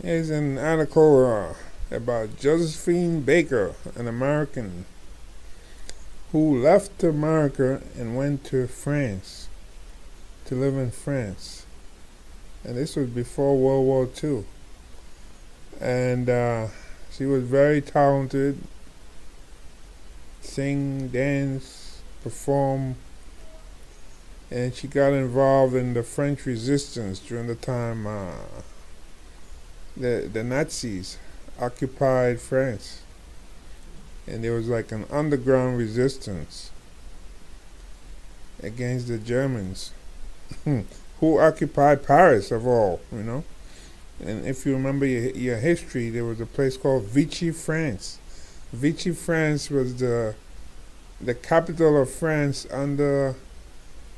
Here's an article about Josephine Baker, an American who left America and went to France to live in France. And this was before World War II. And she was very talented, sing, dance, perform, and she got involved in the French resistance during the time the Nazis occupied France. And there was like an underground resistance against the Germans who occupied Paris of all, you know. And if you remember your history, there was a place called Vichy, France. Vichy, France was the capital of France under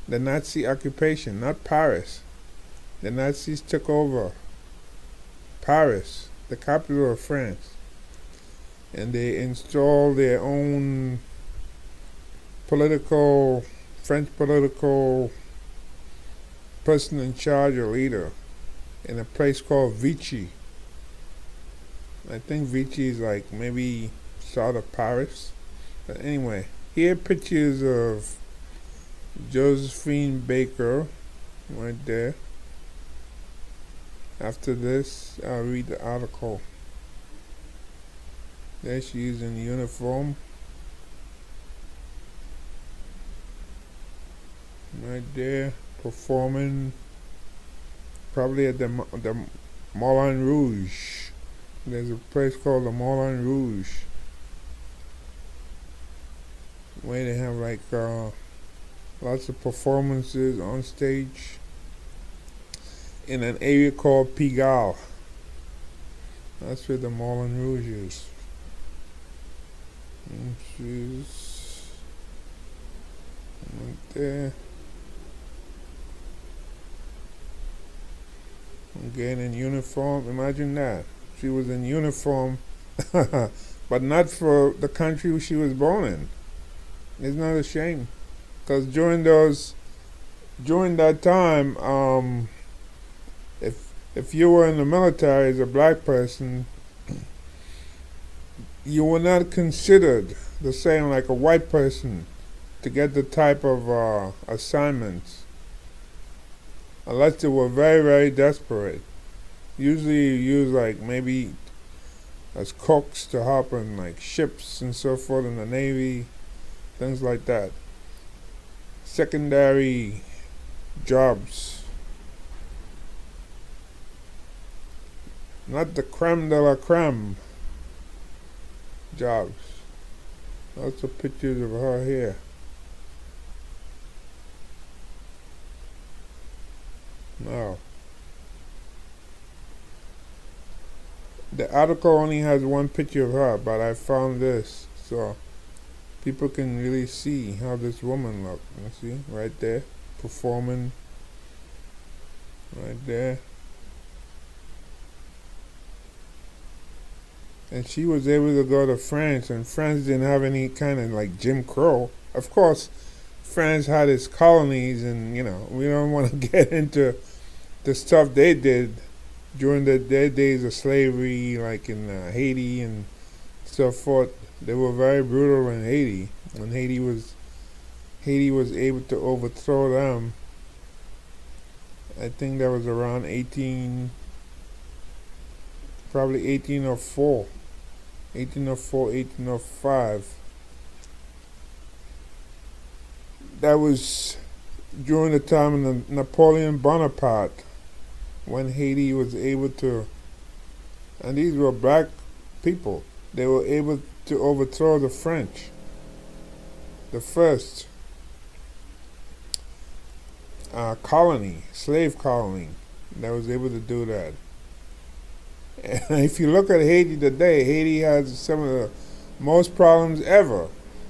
the Nazi occupation, not Paris. The Nazis took over Paris, the capital of France, and they installed their own French political person in charge or leader in a place called Vichy. I think Vichy is like maybe south of Paris. But anyway, here are pictures of Josephine Baker right there. After this, I'll read the article. There she is in uniform. Right there, performing probably at the Moulin Rouge. There's a place called the Moulin Rouge where they have like lots of performances on stage in an area called Pigalle. That's where the Moulin Rouge is. And she's right there. Again in uniform. Imagine that. She was in uniform, but not for the country she was born in. It's not a shame, because during that time, if you were in the military as a black person, you were not considered the same like a white person to get the type of assignments, unless they were very, very desperate. Usually you use like maybe as cooks to help in like ships and so forth in the Navy, things like that. Secondary jobs. Not the creme de la creme jobs. Lots of pictures of her here. Now, the article only has one picture of her, but I found this so people can really see how this woman looked. You see, right there, performing, right there. And she was able to go to France, and France didn't have any kind of like Jim Crow. Of course, France had its colonies, and you know, we don't want to get into the stuff they did during their days of slavery, like in Haiti and so forth. They were very brutal in Haiti, and Haiti was able to overthrow them. I think that was around 1804, 1805. That was during the time of Napoleon Bonaparte, when Haiti was able to, and these were black people, they were able to overthrow the French, the first slave colony that was able to do that. And if you look at Haiti today, Haiti has some of the most problems ever.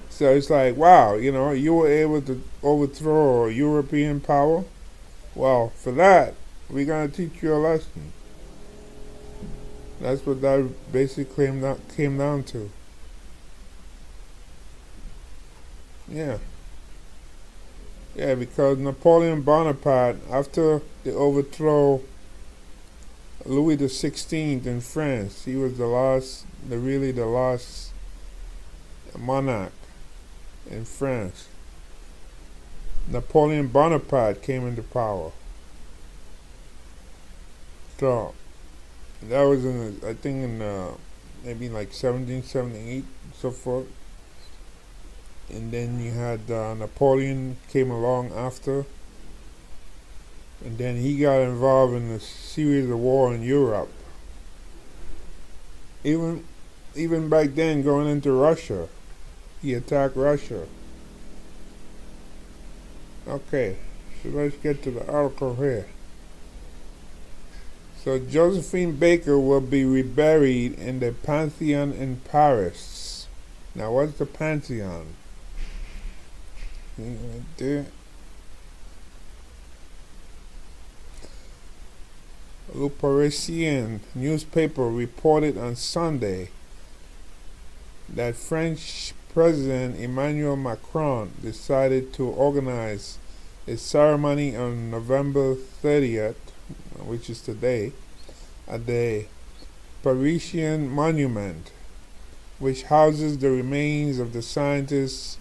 So it's like, wow, you know, you were able to overthrow a European power. Well, for that, we're going to teach you a lesson. That's what that basically came down to. Yeah. Yeah, because Napoleon Bonaparte, after the overthrow Louis the 16th in France. He was the last monarch in France. Napoleon Bonaparte came into power. So that was I think in maybe like 1778, so forth. And then you had Napoleon came along after, and then he got involved in a series of war in Europe. Even back then, going into Russia, he attacked Russia. Okay, so let's get to the article here. So Josephine Baker will be reburied in the Pantheon in Paris. Now, what's the Pantheon? Right there. Le Parisien newspaper reported on Sunday that French President Emmanuel Macron decided to organize a ceremony on November 30th, which is today, at the Parisian Monument, which houses the remains of the scientist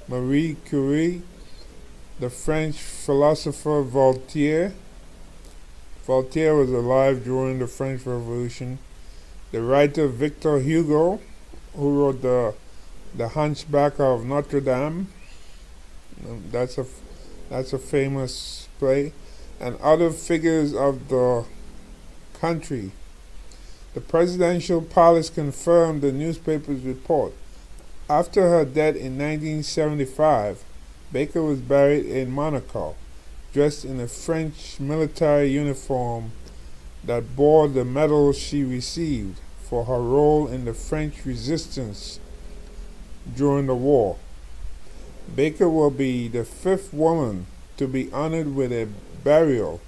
Marie Curie, the French philosopher Voltaire. Voltaire was alive during the French Revolution. The writer Victor Hugo, who wrote the Hunchback of Notre Dame. That's a famous play, and other figures of the country. The presidential palace confirmed the newspaper's report. After her death in 1975, Baker was buried in Monaco, dressed in a French military uniform that bore the medal she received for her role in the French resistance during the war. Baker will be the 5th woman to be honored with a burial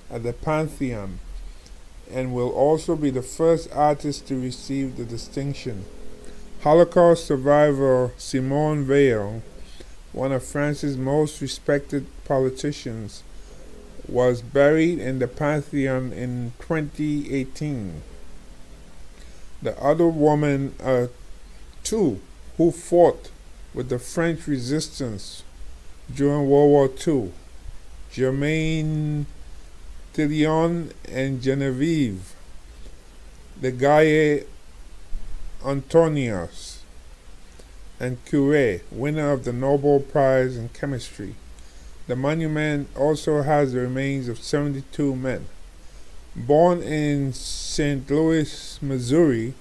at the Pantheon, and will also be the first artist to receive the distinction. Holocaust survivor Simone Veil, one of France's most respected politicians, was buried in the Pantheon in 2018. The other women are two who fought with the French resistance during World War II, Germaine Tillion and Genevieve de Gaillet Antonios, and Curie, winner of the Nobel Prize in Chemistry. The monument also has the remains of 72 men. Born in St. Louis, Missouri,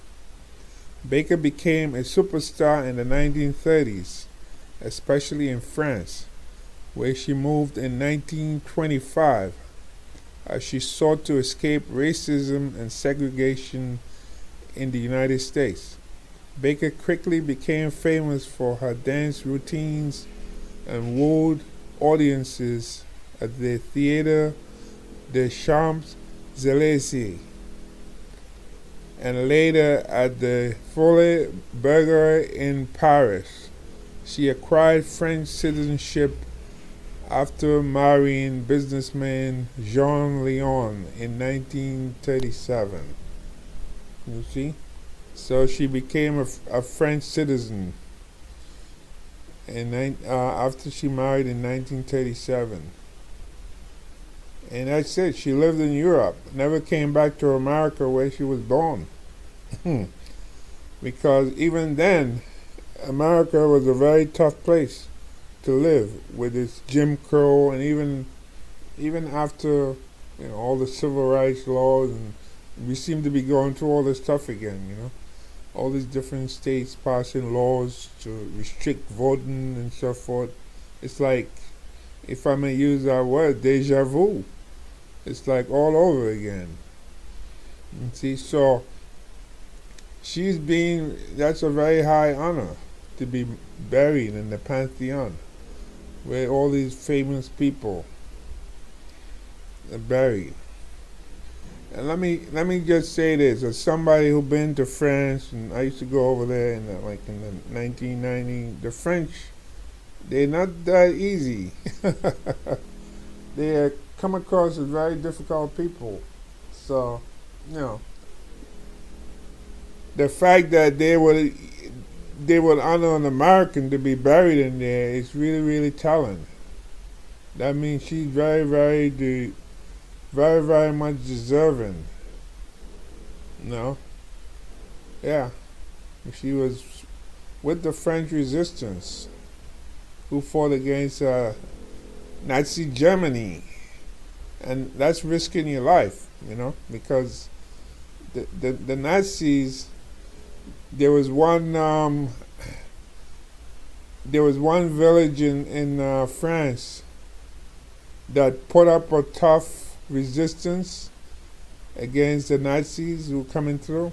Baker became a superstar in the 1930s, especially in France, where she moved in 1925 as she sought to escape racism and segregation in the United States. Baker quickly became famous for her dance routines and wooed audiences at the Theatre des Champs-Élysées and later at the Folies Bergere in Paris. She acquired French citizenship after marrying businessman Jean Léon in 1937. You see? So she became a French citizen after she married in 1937. And that's it. She lived in Europe, never came back to America where she was born. Because even then, America was a very tough place to live with its Jim Crow, and even after all the civil rights laws, and we seem to be going through all this stuff again, all these different states passing laws to restrict voting and so forth. It's like, if I may use that word, deja vu. It's like all over again. You see, so that's a very high honor to be buried in the Pantheon, where all these famous people are buried. And let me just say this, as somebody who been to France, and I used to go over there in the 1990, the French, they're not that easy. They come across as very difficult people. So You know, the fact that they would honor an American to be buried in there is really, really telling. That means she's very, very, very much deserving. You know, yeah. She was with the French resistance, who fought against Nazi Germany, and that's risking your life, because the Nazis. There was one village in France that put up a tough resistance against the Nazis who were coming through,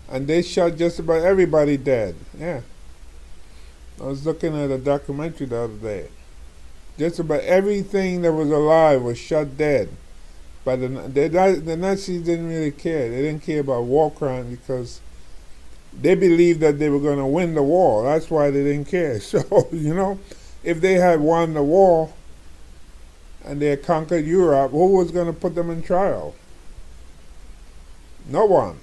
and they shot just about everybody dead. Yeah, I was looking at a documentary the other day. Just about everything that was alive was shot dead. But the Nazis didn't really care. They didn't care about war crimes because they believed that they were going to win the war. That's why they didn't care. So, if they had won the war and they had conquered Europe, who was going to put them in trial? No one.